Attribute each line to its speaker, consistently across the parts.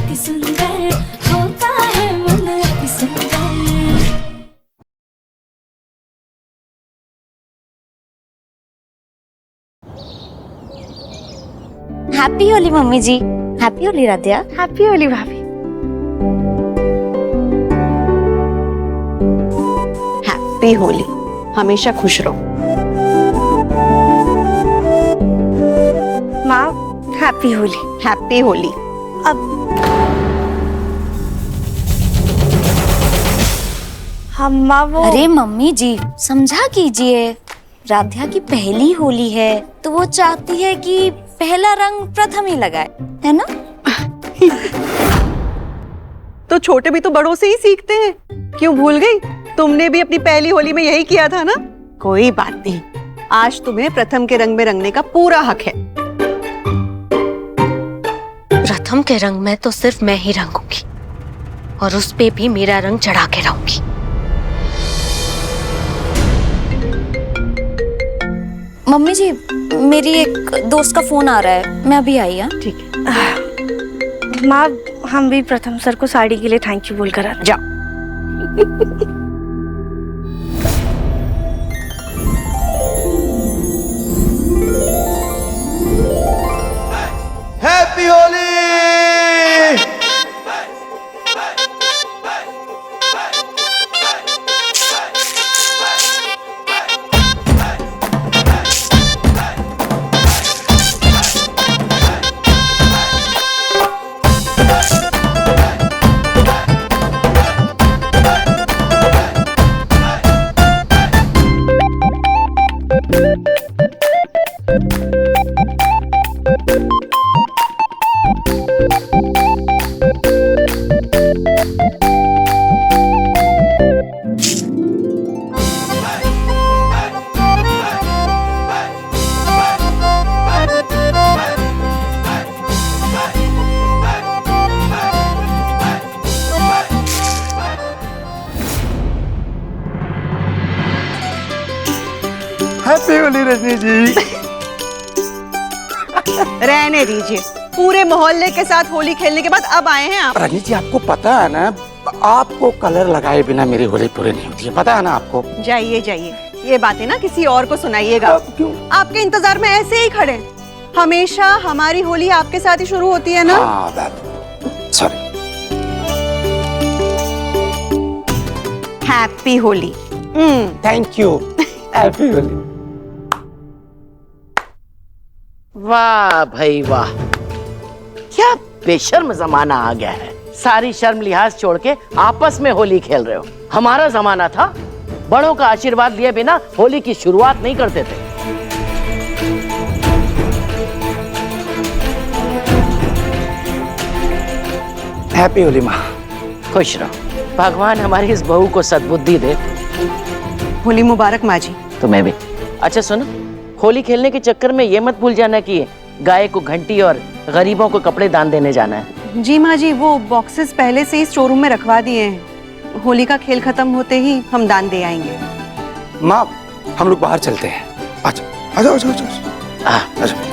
Speaker 1: अति सुंदर होता है मन अति सुंदर।
Speaker 2: हैप्पी होली मम्मी जी। हैप्पी होली राधिया।
Speaker 3: हैप्पी होली भाभी।
Speaker 4: हैप्पी होली, हमेशा खुश रहो।
Speaker 3: माँ हैप्पी होली।
Speaker 4: हैप्पी होली।
Speaker 3: अब हम माँ वो
Speaker 2: अरे मम्मी जी समझा कीजिए, राधिया की पहली होली है तो वो चाहती है कि पहला रंग प्रथम ही लगाए, है ना?
Speaker 4: तो छोटे भी तो बड़ों से ही सीखते हैं। क्यों भूल गई? तुमने भी अपनी पहली होली में यही किया था ना। कोई बात नहीं, आज तुम्हें प्रथम के रंग में रंगने का पूरा हक है।
Speaker 2: प्रथम के रंग में तो सिर्फ मैं ही रंगूंगी और उस पे भी मेरा रंग चढ़ा के रहूंगी। मम्मी जी मेरी एक दोस्त का फोन आ रहा है, मैं अभी आई। हाँ
Speaker 4: ठीक है।
Speaker 3: माँ हम भी प्रथम सर को साड़ी के लिए थैंक यू बोलकर आते।
Speaker 4: जाओ।
Speaker 5: हैप्पी होली। हैप्पी होली रजनी जी।
Speaker 4: रहने दीजिए, पूरे मोहल्ले के साथ होली खेलने के बाद अब आए हैं आप।
Speaker 6: रजनी जी आपको पता है ना, आपको कलर लगाए बिना मेरी होली पूरी नहीं होती है, पता है ना आपको।
Speaker 4: जाइए जाइए, ये बातें ना किसी और को सुनाइएगा।
Speaker 6: क्यों?
Speaker 4: आपके इंतजार में ऐसे ही खड़े। हमेशा हमारी होली आपके साथ ही शुरू होती है ना।
Speaker 6: Sorry.
Speaker 4: Happy Holi.
Speaker 6: Thank you. Happy Holi.
Speaker 7: वाह भाई वाह, क्या बेशर्म जमाना आ गया है। सारी शर्म लिहाज छोड़ के आपस में होली खेल रहे हो। हमारा जमाना था, बड़ों का आशीर्वाद लिए बिना होली की शुरुआत नहीं करते थे।
Speaker 6: हैप्पी होली माँ।
Speaker 7: खुश रहो, भगवान हमारी इस बहू को सद्बुद्धि दे।
Speaker 4: होली मुबारक माँ जी।
Speaker 7: तुम्हें भी। अच्छा सुनो, होली खेलने के चक्कर में ये मत भूल जाना कि गाय को घंटी और गरीबों को कपड़े दान देने जाना है।
Speaker 4: जी माँ जी, वो बॉक्सेस पहले से ही स्टोर रूम में रखवा दिए हैं। होली का खेल खत्म होते ही हम दान दे आएंगे।
Speaker 6: माँ हम लोग बाहर चलते हैं। आजा आजा आजा आजा आजा।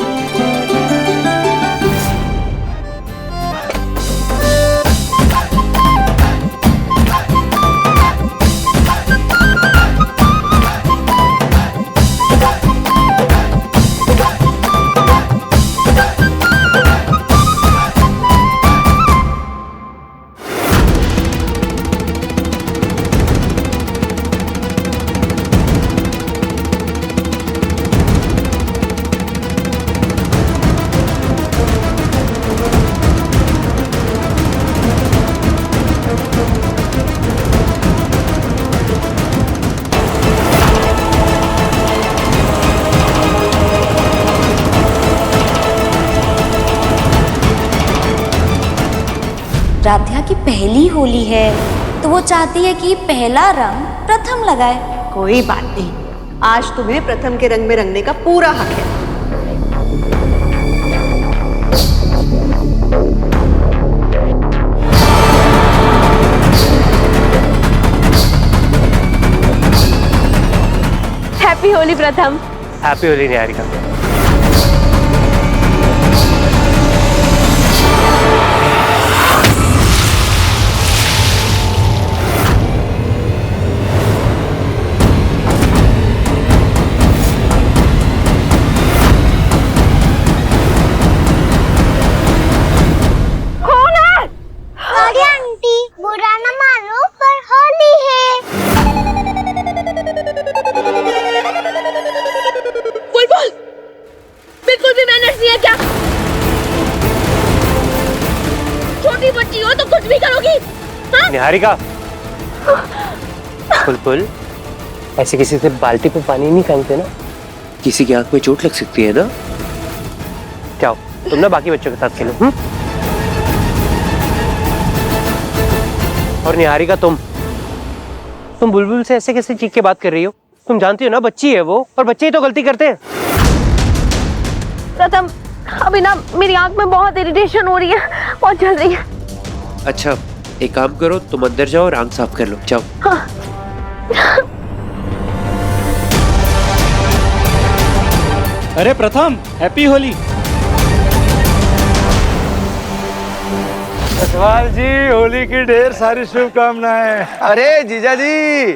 Speaker 2: राधिया की पहली होली है तो वो चाहती है कि पहला रंग प्रथम लगाए।
Speaker 4: कोई बात नहीं, आज तुम्हें प्रथम के रंग में रंगने का पूरा हक है।
Speaker 3: हैप्पी होली प्रथम।
Speaker 8: हैप्पी होली निहारिका। बच्ची हो तो कुछ भी करोगी।
Speaker 9: निहारिका, बुलबुल, ऐसे किसी से बाल्टी पे पानी नहीं फेंकते ना, किसी की आंख में चोट लग सकती है ना। जाओ तुम ना बाकी बच्चों के साथ खेलो। और निहारिका, तुम बुलबुल से ऐसे कैसे चीख के बात कर रही हो? तुम जानती हो ना बच्ची है वो, और बच्चे ही तो गलती करते हैं।
Speaker 8: प्रथम, अभी ना मेरी आंख में बहुत इरिटेशन हो रही है, बहुत जल रही है।
Speaker 9: अच्छा एक काम करो, तुम अंदर जाओ और आंख साफ कर लो, जाओ।
Speaker 8: हाँ।
Speaker 5: अरे प्रथम, हैप्पी होली। ससवाल जी, होली की ढेर सारी शुभकामनाएं।
Speaker 6: अरे जीजा जी,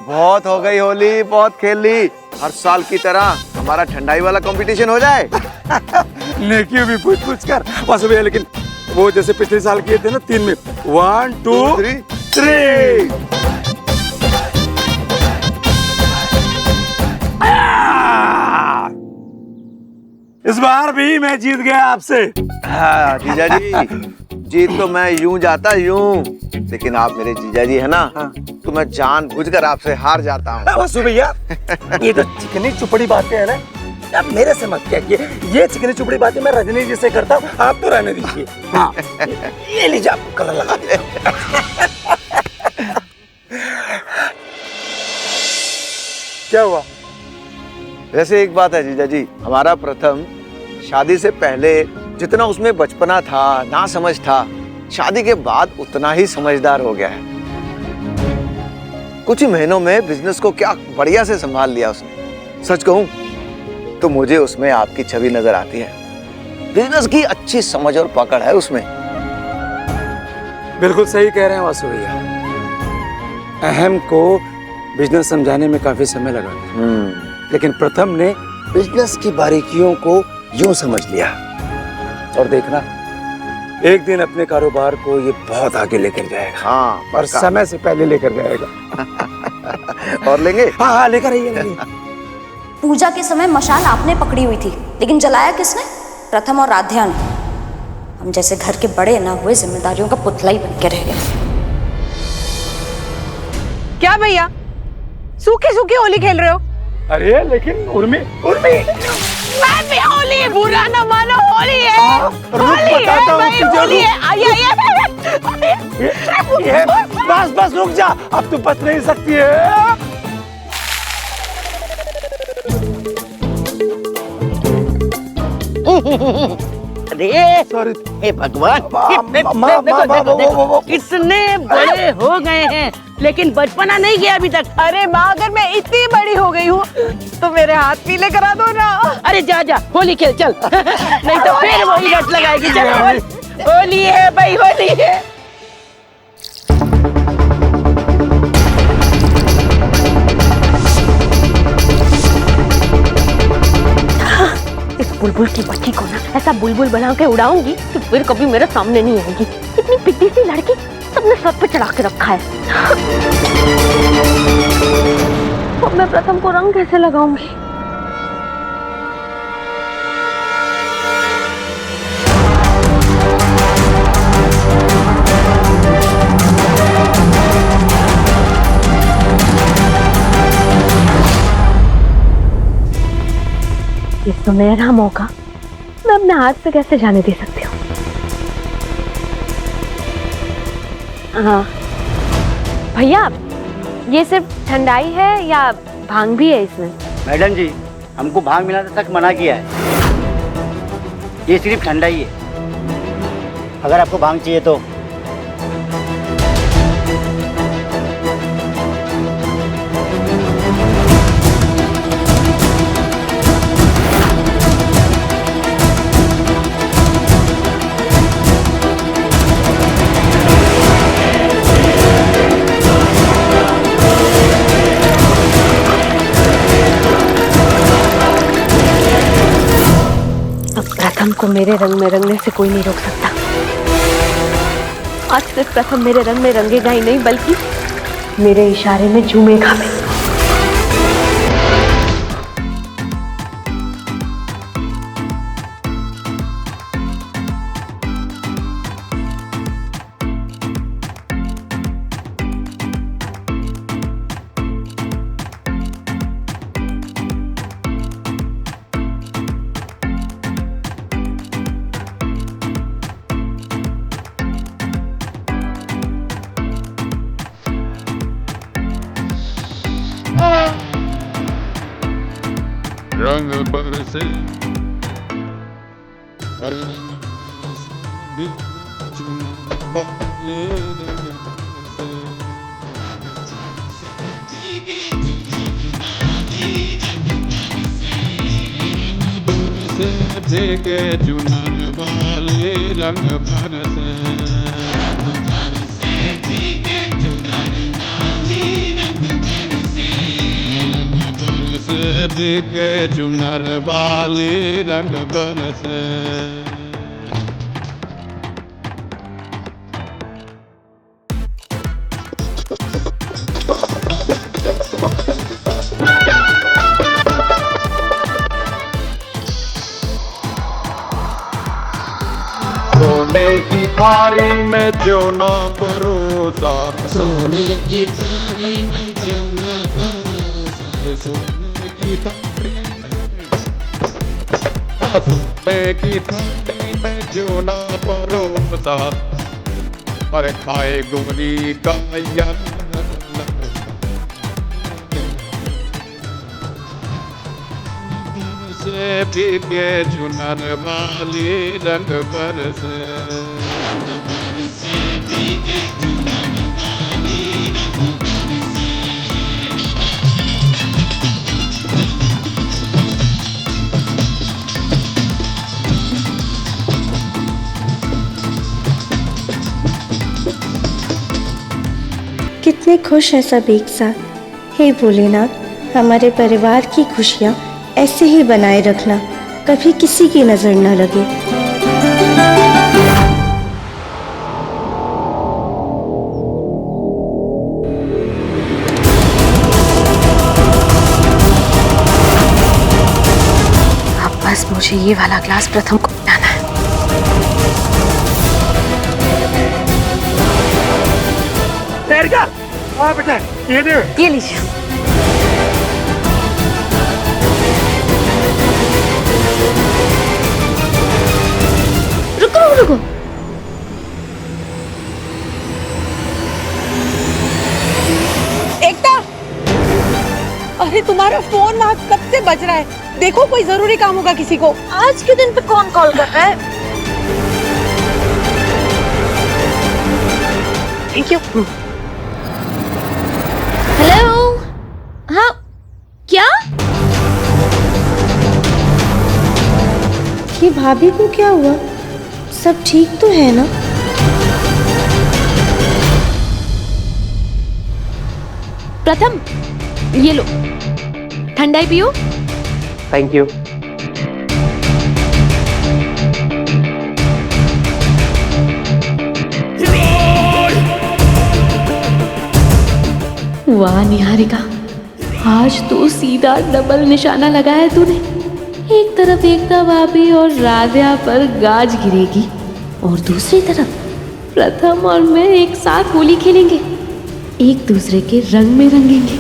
Speaker 6: बहुत हो गई होली, बहुत खेल ली। हर साल की तरह हमारा ठंडाई वाला कंपटीशन हो जाए।
Speaker 5: नेकी भी पूछ पूछ कर बस भैया, लेकिन वो जैसे पिछले साल किए थे ना, 3 में 1 2 3। इस बार भी मैं जीत गया आपसे।
Speaker 6: हाँ जीजा जी, जीत तो मैं यूं जाता यूं, लेकिन आप मेरे जीजा जी है ना, तो मैं जानबूझकर आपसे हार जाता हूँ।
Speaker 5: वासु भैया, ये तो चिकनी चुपड़ी बातें है ना, अब मेरे से मत कहिए। ये चिकनी चुपड़ी बातें मैं रजनी जी से करता हूँ, आप तो रहने दीजिए। हाँ, ये लीजिए आपको कलर लगा दे। क्या हुआ?
Speaker 6: वैसे एक बात है जीजा जी, हमारा प्रथम शादी से पहले जितना उसमें बचपना था, ना समझ था, शादी के बाद उतना ही समझदार हो गया है। कुछ ही महीनों में बिजनेस को क्या बढ़िया से संभाल लिया उसने। सच कहूं तो मुझे उसमें आपकी छवि नजर आती है। बिजनेस की अच्छी समझ और पकड़ है उसमें।
Speaker 5: बिल्कुल सही कह रहे हैं वासु भैया। अहम को बिजनेस समझाने में काफी समय लगा, लेकिन प्रथम ने बिजनेस की बारीकियों को यूं समझ लिया। और देखना, एक दिन अपने कारोबार को ये बहुत आगे लेकर जाएगा।
Speaker 6: हाँ,
Speaker 5: और समय से पहले लेकर जाएगा।
Speaker 6: और लेंगे?
Speaker 5: हाँ हाँ, लेकर आइए।
Speaker 2: पूजा के समय मशाल आपने पकड़ी हुई थी, लेकिन जलाया किसने? प्रथम और राध्या ने। हम जैसे घर के बड़े ना हुए, जिम्मेदारियों का पुतला ही बन के रह गए।
Speaker 4: क्या भैया, सूखी सूखी होली खेल रहे हो?
Speaker 5: अरे लेकिन उर्मी
Speaker 4: मैं भी होली, बुरा न मानो, होली है। होली है भाई, होली है। आइए
Speaker 5: बस रुक जा, अब तू बच नहीं सकती है।
Speaker 7: अरे
Speaker 5: सॉरी,
Speaker 7: हे भगवान,
Speaker 4: कितने बड़े हो गए हैं, लेकिन बचपना नहीं गया अभी तक। अरे माँ, अगर मैं इतनी बड़ी हो गई हूँ तो मेरे हाथ पीले करा दो ना।
Speaker 7: अरे जा जा, होली खेल चल। नहीं तो फिर वही रट लगाएगी। चल, होली है भाई, होली है।
Speaker 8: इस बुलबुल की बच्ची को ना ऐसा बुलबुल बना के उड़ाऊंगी तो फिर कभी मेरे सामने नहीं आएगी। इतनी पिट्टी सी लड़की सबने सर पे चढ़ा के रखा है। अब मैं प्रथम को रंग कैसे लगाऊंगी? ये सुनहरा मौका मैं अपने हाथ से कैसे जाने दे सकती हूँ? हाँ भैया, ये सिर्फ ठंडाई है या भांग भी है इसमें?
Speaker 10: मैडम जी, हमको भांग मिलाने तक मना किया है। ये सिर्फ ठंडाई है। अगर आपको भांग चाहिए तो।
Speaker 8: प्रथम को मेरे रंग में रंगने से कोई नहीं रोक सकता। आज सिर्फ प्रथम मेरे रंग में रंगेगा ही नहीं, बल्कि मेरे इशारे में झूमेगा भी।
Speaker 11: रंग बरसे के चुनर वाले रंग बरसे के चुनर वाले रंग बरसे। सोने की थाली में जो ना परोसा, सोने की थाली में जो ना परोसा, सोने की थाली में जो ना परोसा, अरे खाए गोरी का से भीगे चुनर वाली रंग बरसे।
Speaker 3: कितने खुश हैं सब एक साथ। हे भोलेनाथ, हमारे परिवार की खुशियाँ ऐसे ही बनाए रखना, कभी किसी की नजर न लगे।
Speaker 8: अब बस मुझे ये वाला ग्लास प्रथम को पिलाना है।
Speaker 11: बेटा
Speaker 8: ये लीजिए। रुको।
Speaker 4: एकता, अरे तुम्हारा फोन वहाँ कब से बज रहा है? देखो कोई जरूरी काम होगा किसी को।
Speaker 3: आज के दिन पे कौन कॉल कर रहा है?
Speaker 8: Thank you. हेलो, हाँ क्या?
Speaker 3: ये भाभी को क्या हुआ? सब ठीक तो है ना?
Speaker 8: प्रथम, ये लो, ठंडाई पियो।
Speaker 9: Thank you.
Speaker 8: वाह निहारिका, आज तो सीधा डबल निशाना लगाया तूने। एक तरफ एकता भाभी और राधा पर गाज गिरेगी और दूसरी तरफ प्रथम और मैं एक साथ होली खेलेंगे, एक दूसरे के रंग में रंगेंगे।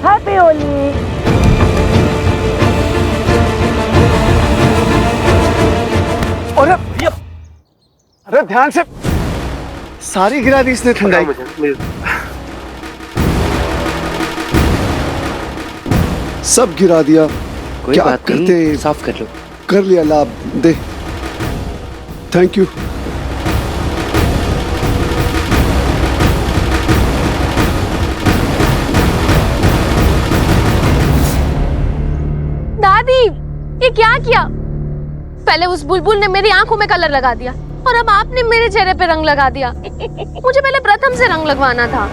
Speaker 7: हैप्पी होली।
Speaker 6: अरे ध्यान से, सारी गिरा दी इसने ठंडाई।
Speaker 12: सब गिरा दिया।
Speaker 9: कोई
Speaker 12: क्या
Speaker 9: बात
Speaker 12: करते?
Speaker 9: नहीं, साफ कर लो।
Speaker 12: कर लिया, लाभ दे। Thank you.
Speaker 8: दादी, ये क्या किया? पहले उस बुलबुल ने मेरी आंखों में कलर लगा दिया और अब आपने मेरे चेहरे पे रंग लगा दिया। मुझे पहले प्रथम से रंग लगवाना था।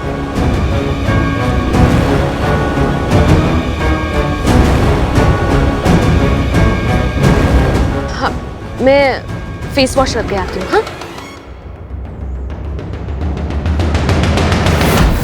Speaker 8: हाँ, मैं फेस वॉश करके आती हूँ। हाँ?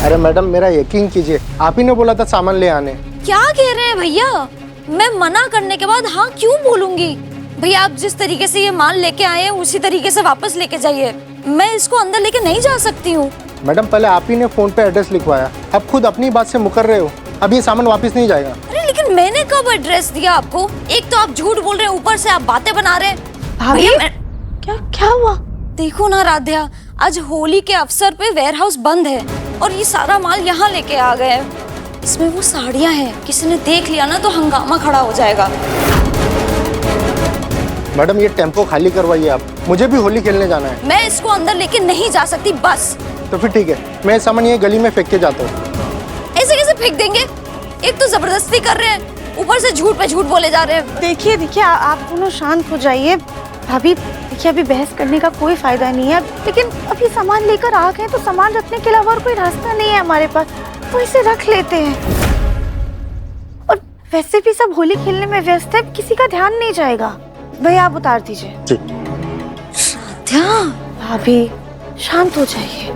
Speaker 13: अरे मैडम, मेरा यकीन कीजिए, आप ही ने बोला था सामान ले आने।
Speaker 2: क्या कह रहे हैं भैया? मैं मना करने के बाद हाँ क्यों बोलूंगी? भैया आप जिस तरीके से ये माल लेके आए हैं उसी तरीके से वापस लेके जाइए। मैं इसको अंदर लेके नहीं जा सकती हूँ।
Speaker 13: मैडम, पहले आप ही ने फोन पे एड्रेस लिखवाया, अब खुद अपनी बात से मुकर रहे हो। अब ये सामान वापस नहीं जाएगा।
Speaker 2: अरे लेकिन मैंने कब एड्रेस दिया आपको? एक तो आप झूठ बोल रहे हैं, ऊपर से आप बातें बना रहे हैं।
Speaker 3: भाभी, क्या हुआ?
Speaker 2: देखो ना राध्या, आज होली के अवसर पे वेयरहाउस बंद है और ये सारा माल यहाँ लेके आ गए हैं। इसमें वो साड़ियाँ हैं, किसी ने देख लिया ना तो हंगामा खड़ा हो जाएगा।
Speaker 13: मैडम ये टेम्पो खाली करवाइए आप, मुझे भी होली खेलने जाना है।
Speaker 2: मैं इसको अंदर लेके नहीं जा सकती बस।
Speaker 13: तो फिर ठीक है, मैं सामान ये गली में फेंक के जाता हूँ।
Speaker 2: ऐसे कैसे फेंक देंगे? एक तो जबरदस्ती कर रहे हैं, ऊपर से झूठ पे झूठ बोले जा रहे हैं।
Speaker 3: देखिए आप दोनों शांत हो जाइए। भाभी देखिए, अभी बहस करने का कोई फायदा नहीं है, लेकिन अभी सामान लेकर आ गए तो सामान रखने के अलावा और कोई रास्ता नहीं है हमारे पास, तो इसे रख लेते हैं। और वैसे भी सब होली खेलने में व्यस्त है, किसी का ध्यान नहीं जाएगा। भैया आप उतार दीजिए। भाभी शांत हो जाइए।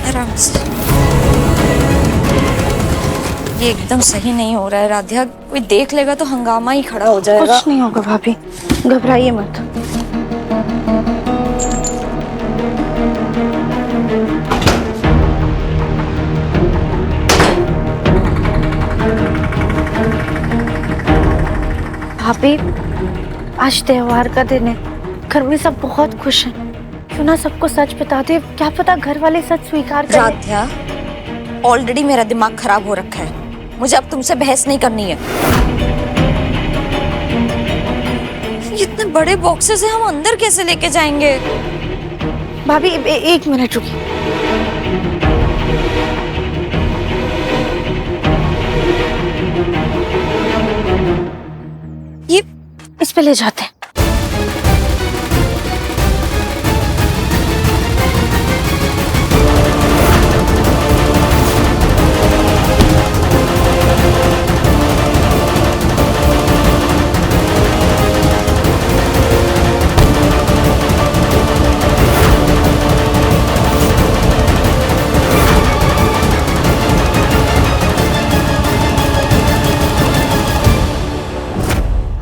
Speaker 2: आराम से। ये एकदम सही नहीं हो रहा है राध्या, कोई देख लेगा तो हंगामा ही खड़ा हो जाएगा।
Speaker 3: कुछ नहीं होगा भाभी, घबराइए मत। भाभी आज त्योहार का दिन है, घर में सब बहुत खुश हैं। क्यों ना सबको सच बता दे, क्या पता घर वाले सच स्वीकार करें।
Speaker 2: राध्या, ऑलरेडी मेरा दिमाग खराब हो रखा है, मुझे अब तुमसे बहस नहीं करनी है। इतने बड़े बॉक्सेस हैं, हम अंदर कैसे लेके जाएंगे?
Speaker 3: भाभी एक मिनट रुकिए। ये इस पे ले जाते हैं।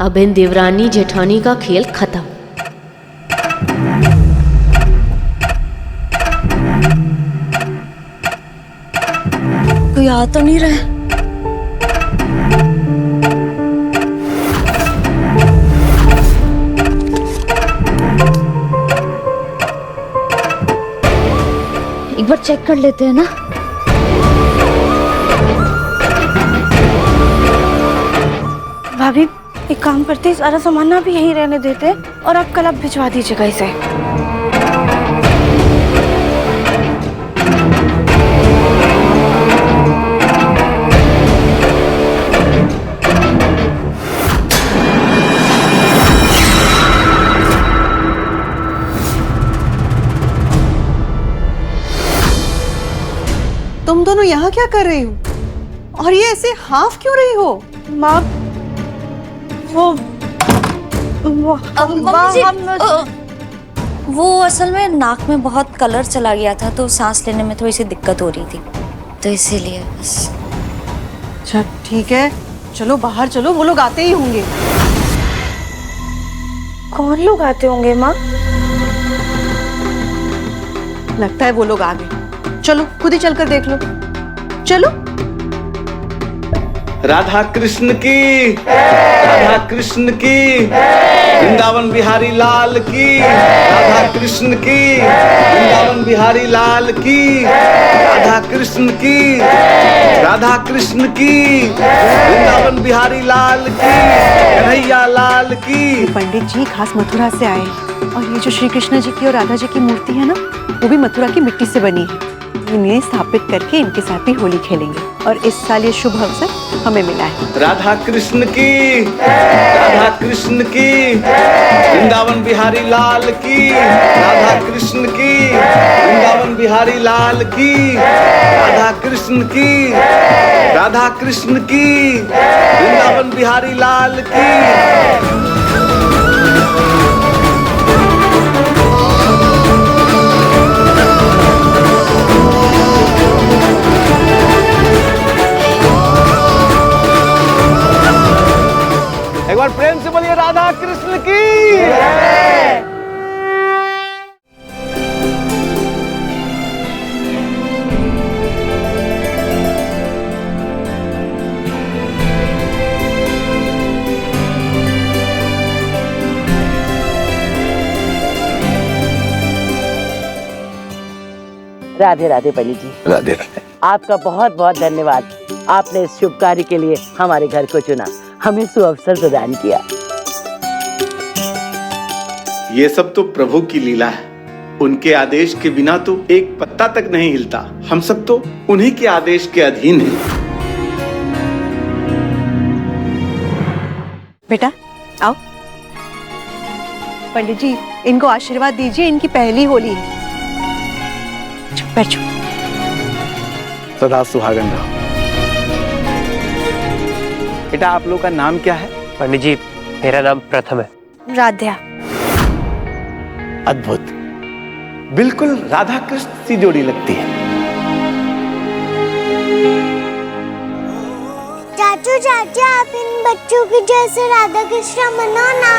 Speaker 8: अब इन देवरानी जेठानी का खेल खत्म।
Speaker 2: कोई आ तो नहीं रहा है। एक बार चेक कर लेते हैं ना।
Speaker 3: भाभी एक काम करते, सारा सामान ना भी यहीं रहने देते और आप कल भिजवा दीजिएगा इसे।
Speaker 4: तुम दोनों यहाँ क्या कर रही हो? और ये ऐसे हाफ क्यों रही हो?
Speaker 3: माँ
Speaker 2: वो असल में नाक में बहुत कलर चला गया था तो सांस लेने में थोड़ी सी दिक्कत हो रही थी, तो इसीलिए बस।
Speaker 4: अच्छा ठीक है, चलो बाहर चलो, वो लोग आते ही होंगे।
Speaker 3: कौन लोग आते होंगे माँ?
Speaker 4: लगता है वो लोग आ गए। चलो खुद ही चलकर देख लो। चलो।
Speaker 6: राधा कृष्ण की, राधा कृष्ण की, वृंदावन बिहारी लाल की, राधा कृष्ण की, वृंदावन बिहारी लाल की, राधा कृष्ण की, राधा कृष्ण की, वृंदावन बिहारी लाल की, कन्हैया लाल की।
Speaker 4: पंडित जी खास मथुरा से आए हैं और ये जो श्री कृष्ण जी की और राधा जी की मूर्ति है ना, वो भी मथुरा की मिट्टी से बनी है। इन्हें स्थापित करके इनके साथ भी होली खेलेंगे और इस साल ये शुभ अवसर हमें मिला है।
Speaker 6: राधा कृष्ण की, राधा कृष्ण की, वृंदावन बिहारी लाल की, राधा कृष्ण की, वृंदावन बिहारी लाल की, राधा कृष्ण की, राधा कृष्ण की, वृंदावन बिहारी लाल की। एक बार प्रेम से बोलिए राधा कृष्ण की।
Speaker 7: राधे राधे पंडित जी।
Speaker 5: राधे राधे।
Speaker 7: आपका बहुत बहुत धन्यवाद। आपने इस शुभ कार्य के लिए हमारे घर को चुना, हमें सुअवसर प्रदान किया।
Speaker 6: ये सब तो प्रभु की लीला है। उनके आदेश के बिना तो एक पत्ता तक नहीं हिलता। हम सब तो उन्हीं के आदेश के अधीन हैं।
Speaker 4: बेटा आओ, पंडित जी इनको आशीर्वाद दीजिए, इनकी पहली होली है। बैठो।
Speaker 6: सदा सुहागन रहो। बेटा आप लोग का नाम क्या है?
Speaker 9: पंडित जी मेरा नाम प्रथम है।
Speaker 3: राध्या।
Speaker 6: अद्भुत, बिल्कुल राधा कृष्ण सी जोड़ी लगती है।
Speaker 1: चाचू चाचा आप इन बच्चों की जैसे राधा कृष्ण मनाओ ना।